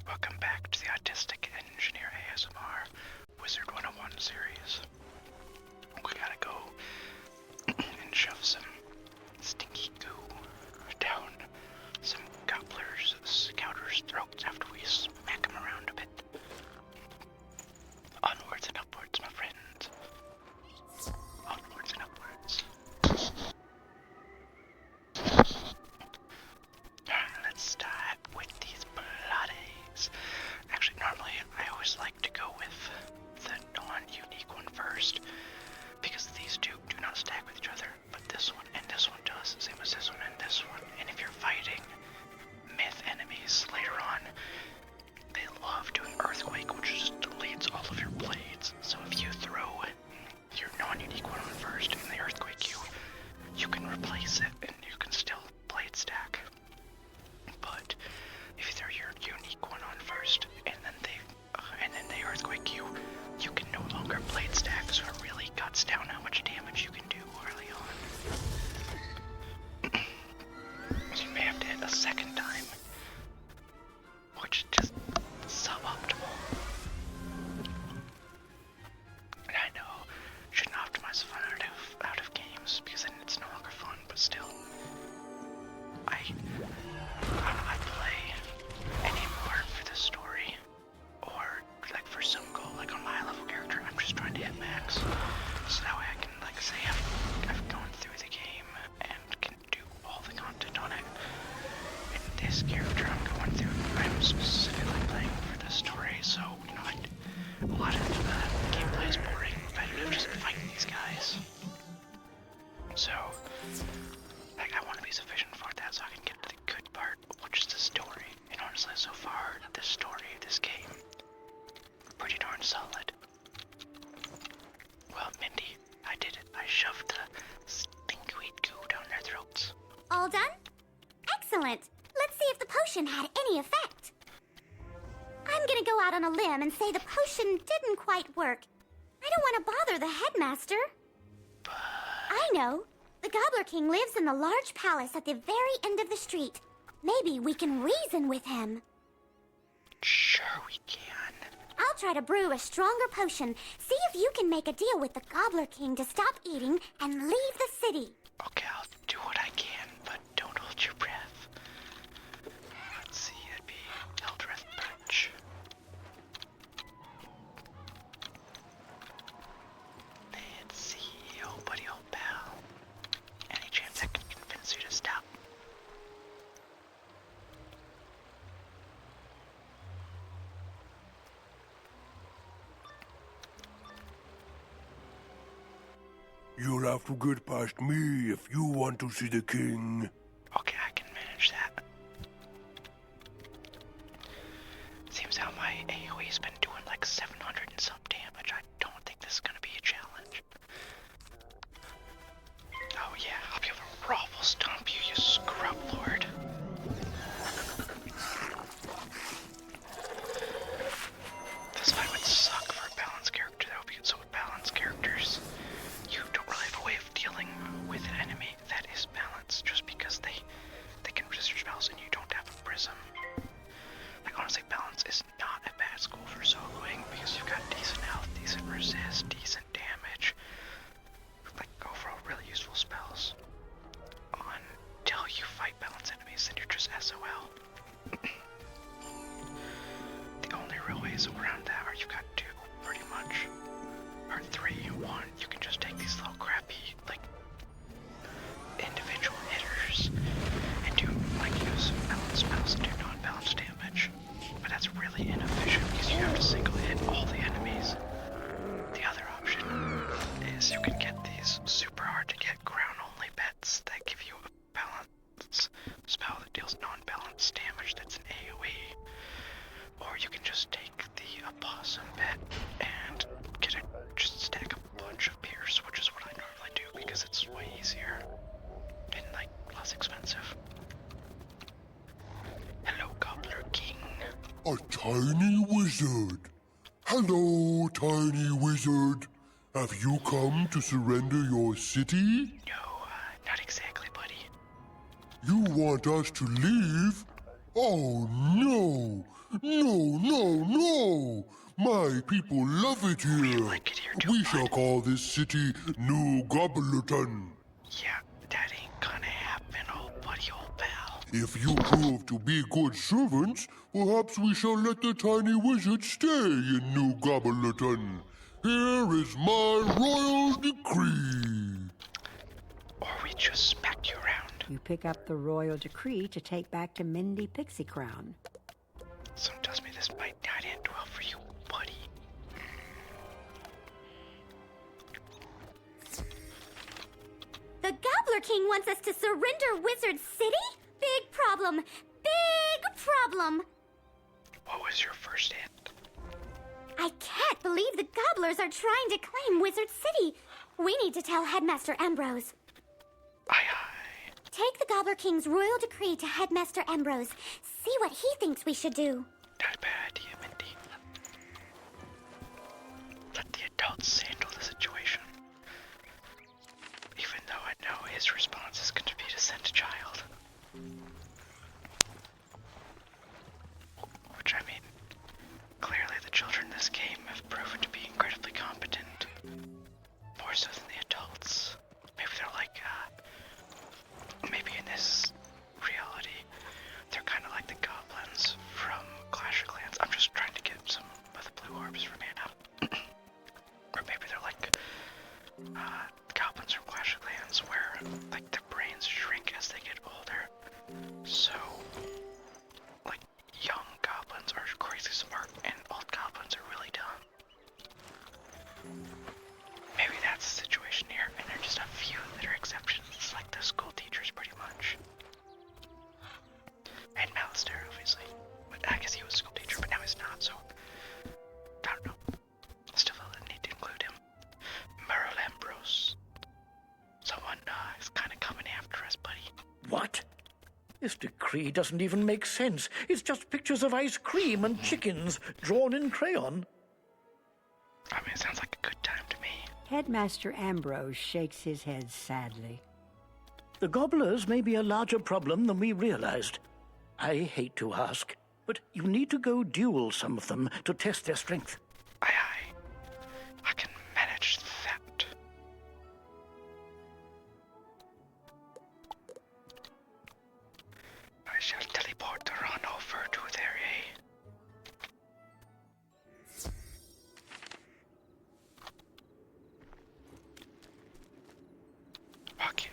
Welcome back to the Autistic Engineer ASMR Wizard 101 series. We gotta go and shove some stinky goo down some gobblers' scouters' throats after we smack them around a bit. Onwards and upwards, my friends. Onwards and upwards. Let's start with these bloodies. Actually, normally I always like to go with the non-unique one first, because these two do not stack with each other, but this one and this one does, same as this one and this one. And if you're fighting myth enemies later on, they love doing Earthquake, which just deletes all of your blades. So if you throw your non-unique one on first and they Earthquake you, you can replace it and you can still blade stack. But if you throw your unique one on first and then they Earthquake you, you can no longer blade stack, so it really cuts down how much damage you can do early on. So you may have to hit a second time, which is just suboptimal. And I know, shouldn't optimize fun out of games, because then it's no longer fun, but still. I play anymore for the story, or like for some goal, like on my level character, I'm just trying to hit max, so that way I can like say I've gone through the game and can do all the content on it. In this character I'm specifically playing for the story, so you know, a lot of the gameplay is boring, repetitive, just fighting these guys. So like I want to be sufficient for that, so I can get to the good part, which is the story. And honestly, so far, this story, this game, pretty darn solid. Well, Mindy, I did it. I shoved the stinkweed goo down their throats. All done? Excellent. Let's see if the potion had any effect. I'm gonna go out on a limb and say the potion didn't quite work. I don't want to bother the headmaster. But I know. The Gobbler King lives in the large palace at the very end of the street. Maybe we can reason with him. sure we can. I'll try to brew a stronger potion. See if you can make a deal with the Gobbler King to stop eating and leave the city. Okay, I'll do what I can, but don't hold your breath. Let's see, it'd be Eldrith Perch. Let's see, oh buddy, old pal. Any chance I can convince you to stop? You'll have to get past me if you want to see the king. Okay, I can manage that. Seems how my AoE's been doing like 700 and some damage. I don't think this is gonna be a challenge. Oh yeah, I'll be able to raffle stomp you, you scrub lord. This fight would suck for a balanced character though, because so with balanced characters, you don't really have a way of dealing with an enemy that is balanced, just because they can resist your spells and you don't have a prism. Like honestly, balance is not a bad school for soloing, because you've got decent health, decent resist, decent damage. Like overall really useful spells. Until you fight balanced enemies, then you're just SOL. The only real ways around that are you've got two, pretty much. Or three. One, you can just take these little crappy, like, individual hitters and do, like, use balanced spells and do non-balanced damage. But that's really inefficient because you have to single hit all the enemies. The other option is you can get these super hard to get ground-only bets that give you a balance spell that deals non-balanced damage that's an AoE. Or you can just take the opossum bet and just stack a bunch of Pierce, which is what I normally do because it's way easier and like less expensive. Hello, Gobbler King. A tiny wizard. Hello, tiny wizard. Have you come to surrender your city? No, not exactly, buddy. You want us to leave? Oh no! No, no, no! My people love it here. We like it here too, We bud. shall call this city New Gobblerton. Yeah, that ain't gonna happen, old buddy, old pal. If you prove to be good servants, perhaps we shall let the tiny wizard stay in New Gobblerton. Here is my royal decree. Or we just smack you around. You pick up the royal decree to take back to Mindy Pixie Crown. Something tells me this might not end well for you, buddy. The Gobbler King wants us to surrender Wizard City? Big problem. Big problem. What was your first hint? I can't believe the Gobblers are trying to claim Wizard City. We need to tell Headmaster Ambrose. Aye, aye. Take the Gobbler King's royal decree to Headmaster Ambrose. See what he thinks we should do. Not a bad idea, Mindy. Let the adults handle the situation. Even though I know his response is going to be to send a child. Which, I mean, clearly the children in this game have proven to be incredibly competent. More so than the adults. Maybe they're like, maybe in this reality, they're kind of like the goblins from Clash of Clans. I'm just trying to get some of the blue orbs for mana. Or maybe they're like, goblins from Clash of Clans where, like, their brains shrink as they get older. So, like, young goblins are crazy smart and old goblins are really dumb. Maybe that's the situation here, and there are just a few that are exceptions, like the school teachers, pretty much. And Malistaire, obviously. But I guess he was a school teacher, but now he's not, so... I don't know. Still feel the need to include him. Merle Ambrose. Someone, is kind of coming after us, buddy. What? This decree doesn't even make sense. It's just pictures of ice cream and chickens drawn in crayon. I mean, it sounds like a good time to me. Headmaster Ambrose shakes his head sadly. The gobblers may be a larger problem than we realized. I hate to ask, but you need to go duel some of them to test their strength. Aye, aye. I can manage that. I shall teleport on over to there, eh? Okay.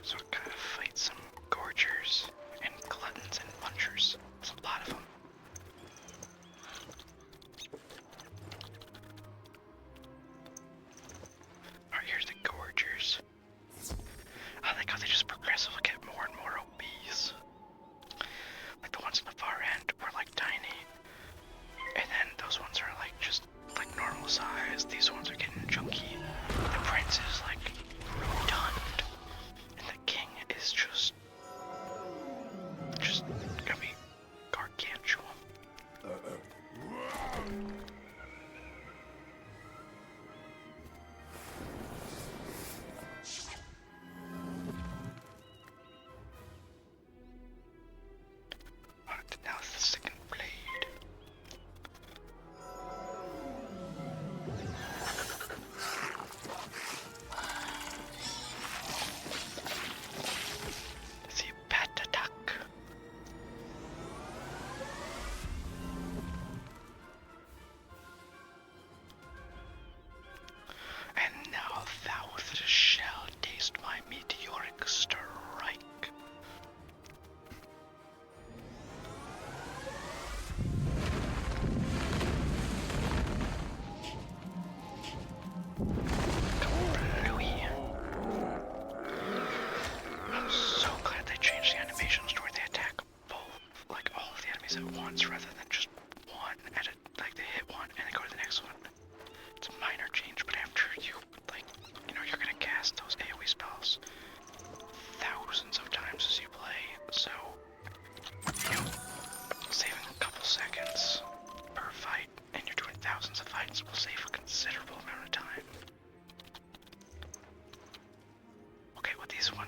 So I gotta fight some gorgers and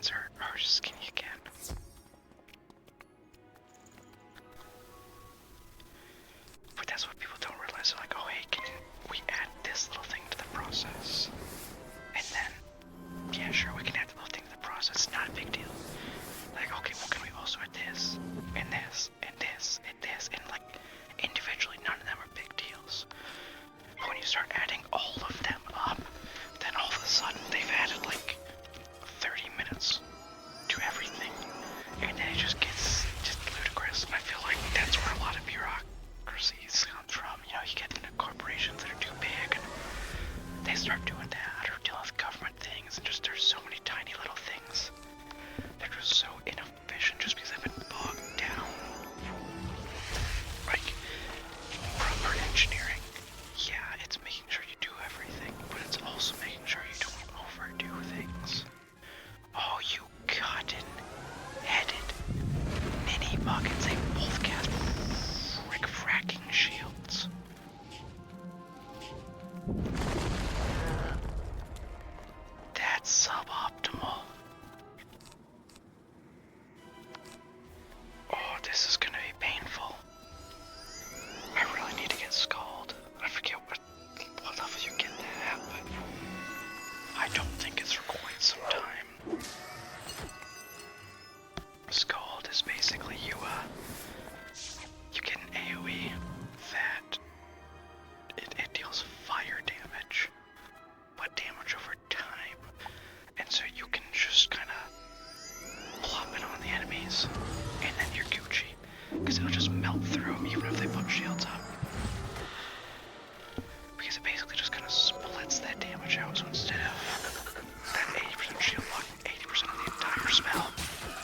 hands are skinny again. But that's what people don't realize. They're like, oh hey, can we add this little thing to the process? And then, yeah, sure, we can add the little thing to the process. It's not a big deal. Like, okay, well, can we also add this, and this, and this, and this, and like, individually, none of them are big deals. But when you start adding all of them up, then all of a sudden they've added like 30 minutes to everything, and then it just gets just ludicrous. And I feel like that's where a lot of bureaucracies comes from. You know, you get into corporations that are too big, and they start doing that, or dealing with government things, and just there's so many tiny little things. They're just so inefficient just because they've been bogged down. Like, proper engineering, yeah, it's making sure you do everything, but it's also making sure you don't overdo things. Oh, you cotton-headed mini buckets, they both cast frick-fracking shields. That's suboptimal. Oh, this is gonna be painful. I really need to get Scald. I forget what level you get that at, but I don't think it's for quite some time. Scald is basically you get an AoE that it deals fire damage, but damage over time. And so you can just kind of plop it on the enemies, and then you're Gucci, because it'll just melt through them even if they put shields up. Because it basically just kind of splits that damage out, so instead of that 80% shield block, 80% of the entire spell,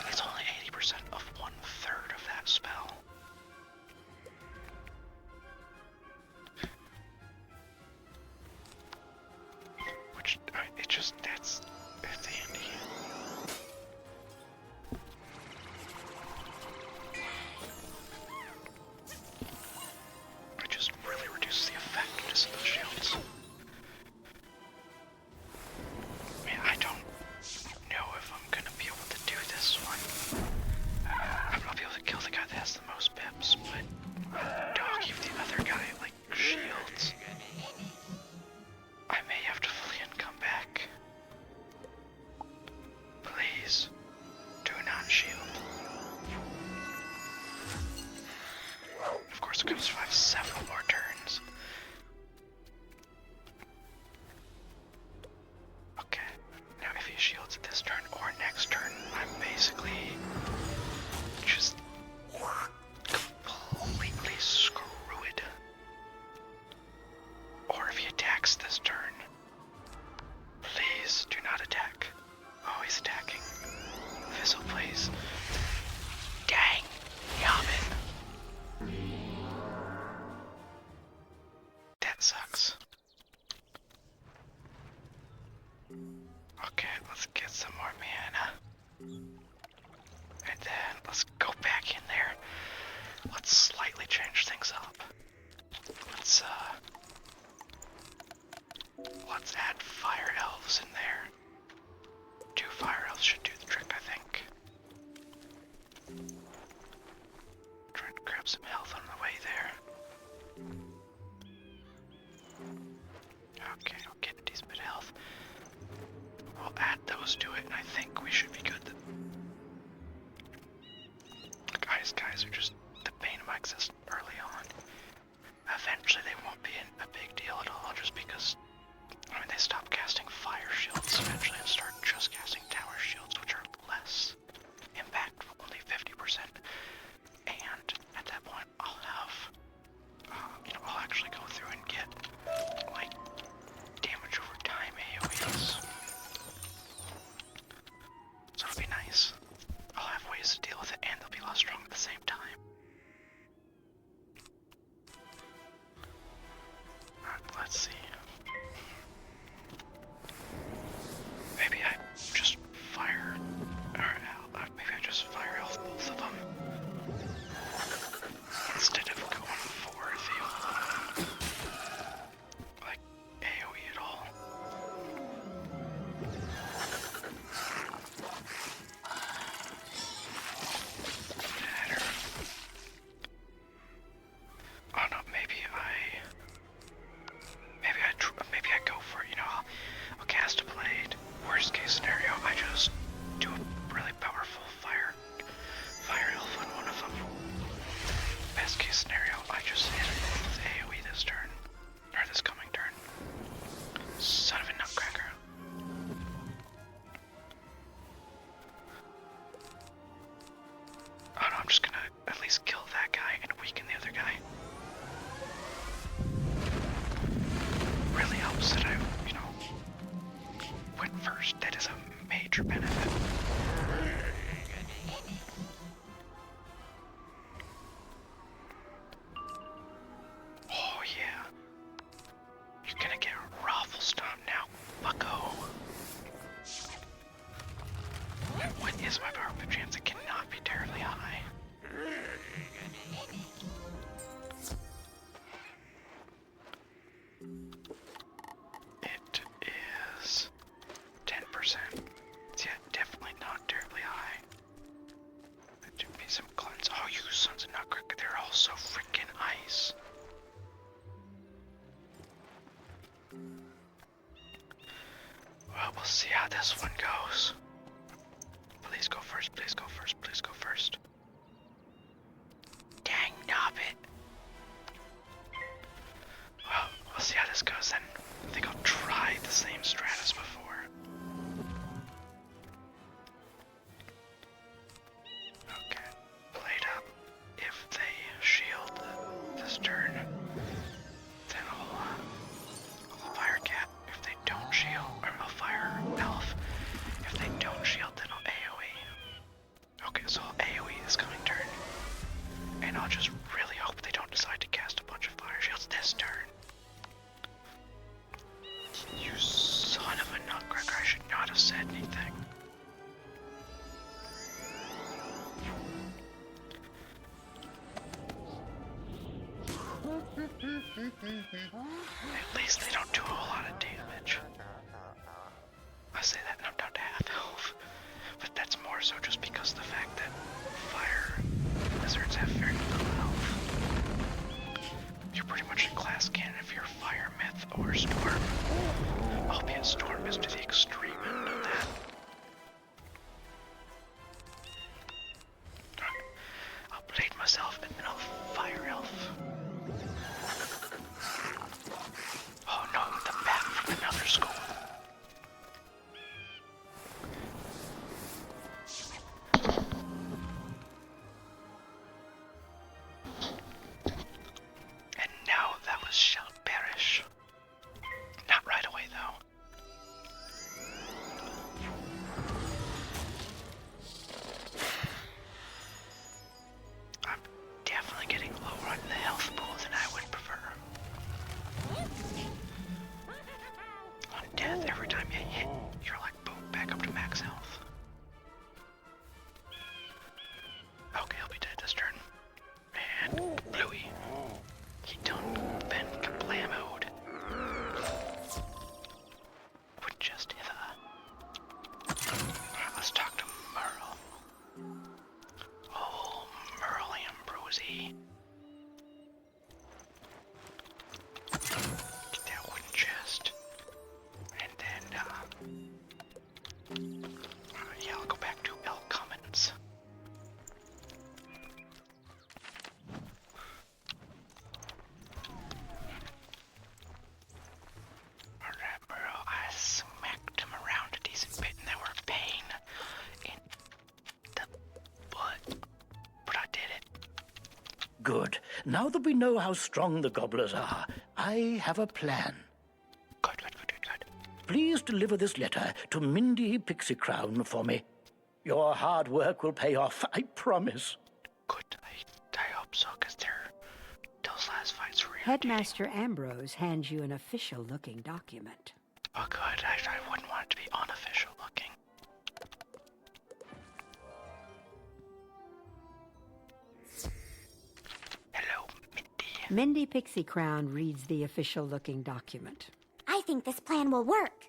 it's only 80% of 1/3 of that spell. Which, it just, it's handy. It just really reduces the effectiveness of those shields. Man, I don't know if I'm gonna be able to do this one. I'm gonna be able to kill the guy that has the most pips, but I'll give the other guy, like, shields. I may have to flee and come back. Please, do not shield. Of course, I'm gonna survive several more turns. Okay, now if he shields this turn or next turn, I'm basically just completely screwed. Or if he attacks this turn, please do not attack. Oh, he's attacking. Fizzle, please. Dang, yaman. That sucks. Okay, let's get some more mana. And then let's go back in there. Let's slightly change things up. Let's add fire elves in there. 2 fire elves should do the trick, I think. Trying to grab some health on the way there. Okay, I'll get a decent bit of health. We'll add those to it, and I think we should be good. Ice guys are just the bane of my existence early on. Eventually they won't be a big deal at all, just because, I mean, they stop casting fire shields eventually and start just casting tower shields, which are less impactful, only 50%. And at that point, I'll have, I'll actually go through and get, like, damage over time AoEs. I just do a really powerful fire elf on one of them. Best case scenario, I just hit it with AoE this turn. Or this coming turn. Son of a nutcracker. Oh no, I'm just gonna at least kill that guy and weaken the other guy. Really helps that I, went first. That is a major benefit. Oh yeah. You're gonna get raffle stomped now, bucko. What is my power whip chance? It cannot be terribly high. It is 10%. Yeah, definitely not terribly high. There should be some cleanse. Oh, you sons of nutcracker, they're all so freaking ice. Well, we'll see how this one goes. Please go first, please go first, please go first. Dang nabbit. Well, we'll see how this goes then. I think I'll try the same strat as before. Okay, played up. If they shield this turn, then I'll fire cat. If they don't shield, or I'll fire elf. If they don't shield, then I'll AoE. Okay, so I'll AoE this coming turn. And I'll just really hope they don't decide to cast a bunch of fire shields this turn. You son of a nutcracker, I should not have said anything. At least they don't do a whole lot of damage. I say that and I'm down to half health. But that's more so just because of the fact that fire wizards have very little health. You're pretty much a class cannon if you're fire, myth, or storm. Albeit storm is to the extreme end of that. I'll blade myself and then I'll fire elf. Oh no, the bat from another school. And now that was shall perish. Not right away though. I'm definitely getting lower on the health pool than I would prefer. On death, every time you hit, you're like boom, back up to max health. Okay, he'll be dead this turn. And Bluey, he done been kablamoed. Would just hither. Alright, let's talk to Merle. Oh, Merle Ambrosi. Get that wooden chest. And then, yeah, I'll go back to El Cummins. Alright, Merle, I smacked him around a decent bit and they were a pain in the butt. But I did it. Good. Now that we know how strong the gobblers are, I have a plan. Good. Please deliver this letter to Mindy Pixie Crown for me. Your hard work will pay off, I promise. Good. I hope so, because those last fights were irritating. Headmaster Ambrose hands you an official-looking document. Oh, good. I wouldn't want it to be unofficial looking. Hello, Mindy. Mindy Pixie Crown reads the official-looking document. I think this plan will work.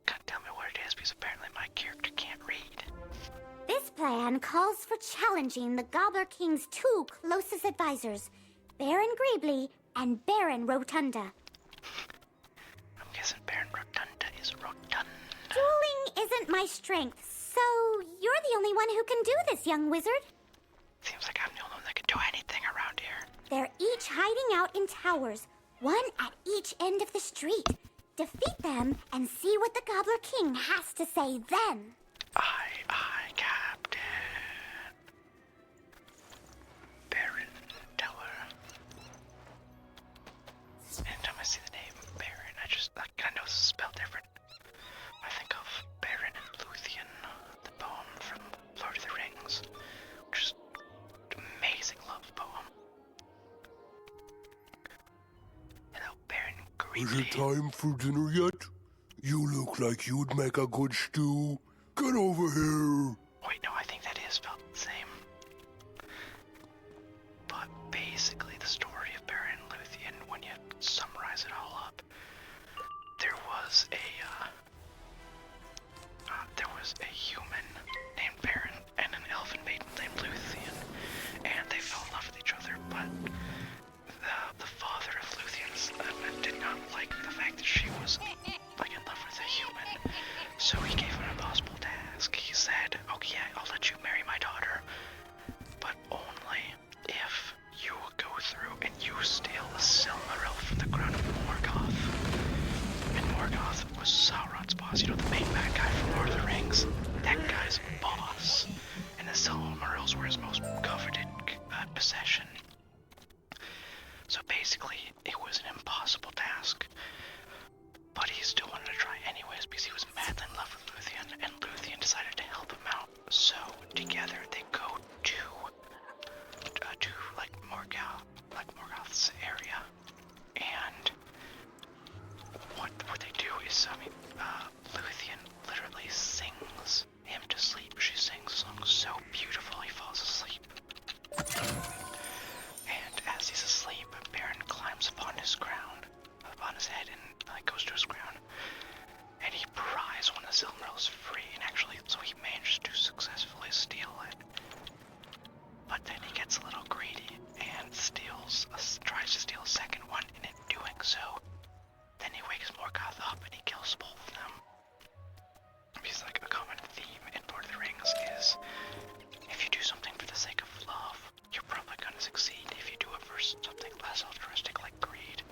Can't tell me what it is because apparently my character can't read. This plan calls for challenging the Gobbler King's two closest advisors, Baron Greebly and Baron Rotunda. I'm guessing Baron Rotunda is rotund. Dueling isn't my strength, so you're the only one who can do this, young wizard. Seems like I'm the only one that can do anything around here. They're each hiding out in towers, one at each end of the street. Defeat them and see what the Gobbler King has to say then. Aye, Captain. Baron Teller. Anytime I see the name Baron, I know it's spelled different. I think of Baron and Luthien, the poem from Lord of the Rings, which is an amazing love poem. Hello, Baron Is Greeley. it time for dinner yet? You look like you'd make a good stew. Get over here. Wait, no, I think that is spelled the same. But basically, the story of Baron Luthien, when you summarize it all up, there was a human named Baron and an elfin maiden named Luthien, and they fell in love with each other. But the father of Luthien did not like the fact that she was like in love with a human, so he gave her an impossible task. He said, "Okay, I'll let you marry my daughter, but only if you go through and you steal a Silmaril from the crown of Morgoth." And Morgoth was Sauron's boss, the main bad guy from Lord of the Rings. That guy's boss. And the Silmarils were his most coveted possession. So basically, it was an impossible task. But he still wanted to try anyways because he was madly in love with Luthien, and Luthien decided to help him out. So together they go to Morgoth's area, and what they do is, Luthien literally sings him to sleep. She sings a song so beautiful he falls asleep. And as he's asleep, Baron climbs upon his head, and goes to his crown. And he pries one of the Silmarils free, and actually, so he managed to successfully steal it. But then he gets a little greedy and tries to steal a second one, and in doing so, then he wakes Morgoth up and he kills both of them. Because a common theme in Lord of the Rings is, if you do something for the sake of love, you're probably going to succeed. If you do it for something less altruistic like greed,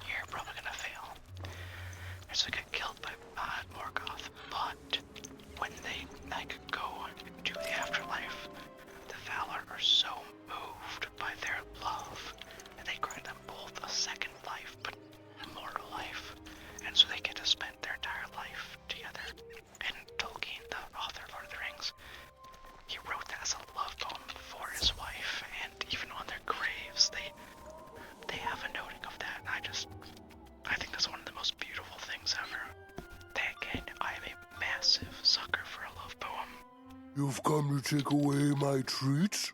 you're probably going to fail. And so they get killed by Morgoth, but when they go to the afterlife, the Valar are so moved by their love that they grant them both a second life, but immortal life. And so they get to spend their entire life together. And Tolkien, the author of Lord of the Rings, he wrote that as a love poem for his wife, and even on their graves, they have a noting of that. I think that's one of the most beautiful things ever. Then again, I am a massive sucker for a love poem. You've come to take away my treats?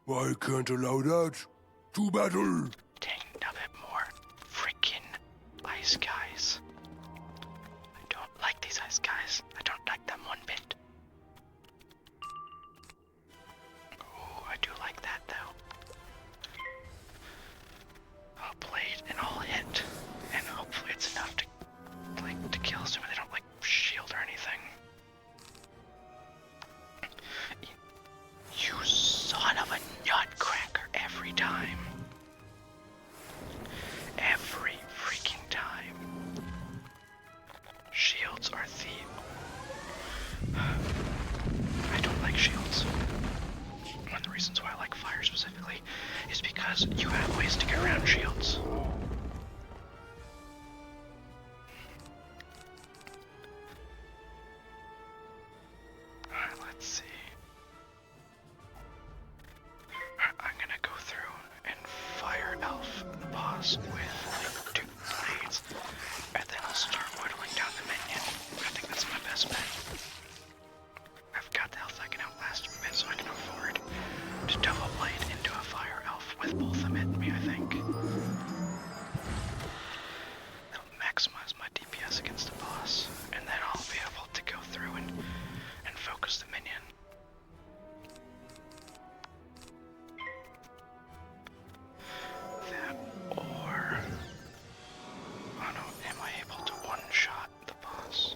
I can't allow that. To battle! Dang, a bit more freaking ice guys. I don't like these ice guys. I don't like them one bit. Ooh, I do like that though. I'll blade and I'll hit, and hopefully it's enough to kill someone. They don't shield or anything. You son of a nutcracker! Every time. Every freaking time. Shields are I don't like shields. One of the reasons why I like fire specifically is because you have ways to get around shields. Alright, let's see. I'm gonna go through and fire elf the boss with 2 blades, and then I'll start whittling down the minion. I think that's my best bet. I've got the health I can outlast a bit, so I can afford to double blade into a fire elf with both of them at me, I think. That'll maximize my DPS against the boss, and then I'll be able to go through and focus the minion. That, or... Oh no, am I able to one-shot the boss?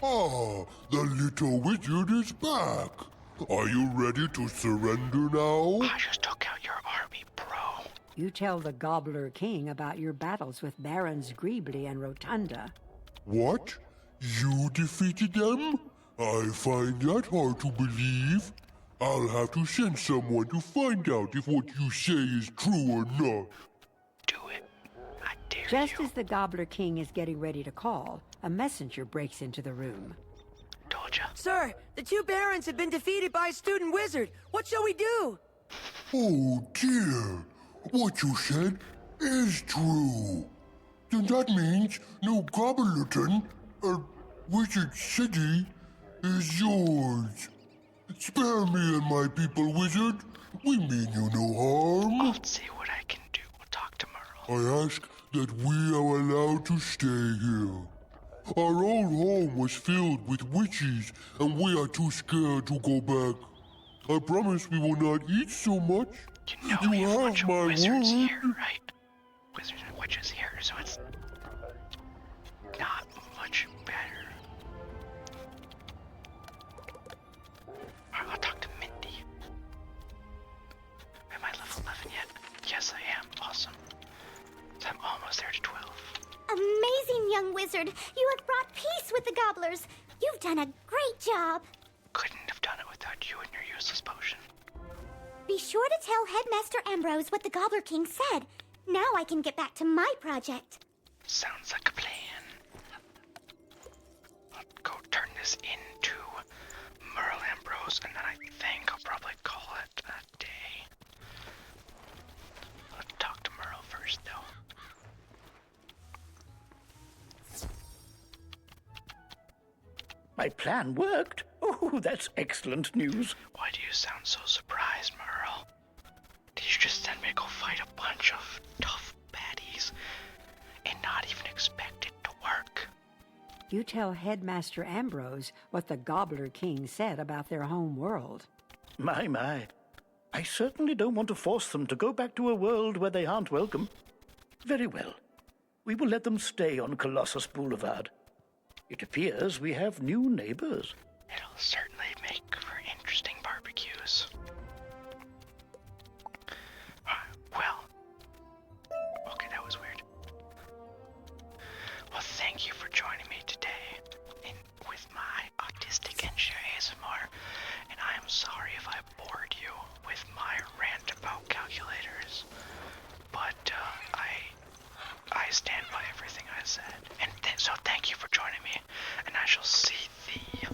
Ah, the little wizard is back. Are you ready to surrender now? I just took out your army, bro. You tell the Gobbler King about your battles with Barons Greebly and Rotunda. What? You defeated them? I find that hard to believe. I'll have to send someone to find out if what you say is true or not. Do it. I dare Just you. as the Gobbler King is getting ready to call, a messenger breaks into the room. Told ya. Sir, the two barons have been defeated by a student wizard. What shall we do? Oh dear. What you said is true. Then that means New Gobblerton, Wizard City, is yours. Spare me and my people, wizard. We mean you no harm. I'll see what I can do. We'll talk to Merle. I ask that we are allowed to stay here. Our old home was filled with witches, and we are too scared to go back. I promise we will not eat so much. You know we have a bunch of my wizards word. here, right? Wizards and witches here, so it's not much better. Alright, I'll talk to Mindy. Am I level 11 yet? Yes, I am. Awesome. So I'm almost there to 12. Amazing, young wizard. You have brought peace with the gobblers. You've done a great job. Couldn't have done it without you and your useless potion. Be sure to tell Headmaster Ambrose what the Gobbler King said. Now I can get back to my project. Sounds like a plan. I'll go turn this into Merle Ambrose, and then I think I'll probably call it a day. I'll talk to Merle first, though. My plan worked. Oh, that's excellent news. Why do you sound so surprised, Merle? Did you just send me to go fight a bunch of tough baddies and not even expect it to work? You tell Headmaster Ambrose what the Gobbler King said about their home world. My. I certainly don't want to force them to go back to a world where they aren't welcome. Very well. We will let them stay on Colossus Boulevard. It appears we have new neighbors. It'll certainly make for interesting barbecues. Well. Okay, that was weird. Well, thank you for joining me today with my autistic and ASMR. And I am sorry if I bored you with my rant about calculators. But I stand by everything I said. And so thank you for joining me. And I shall see thee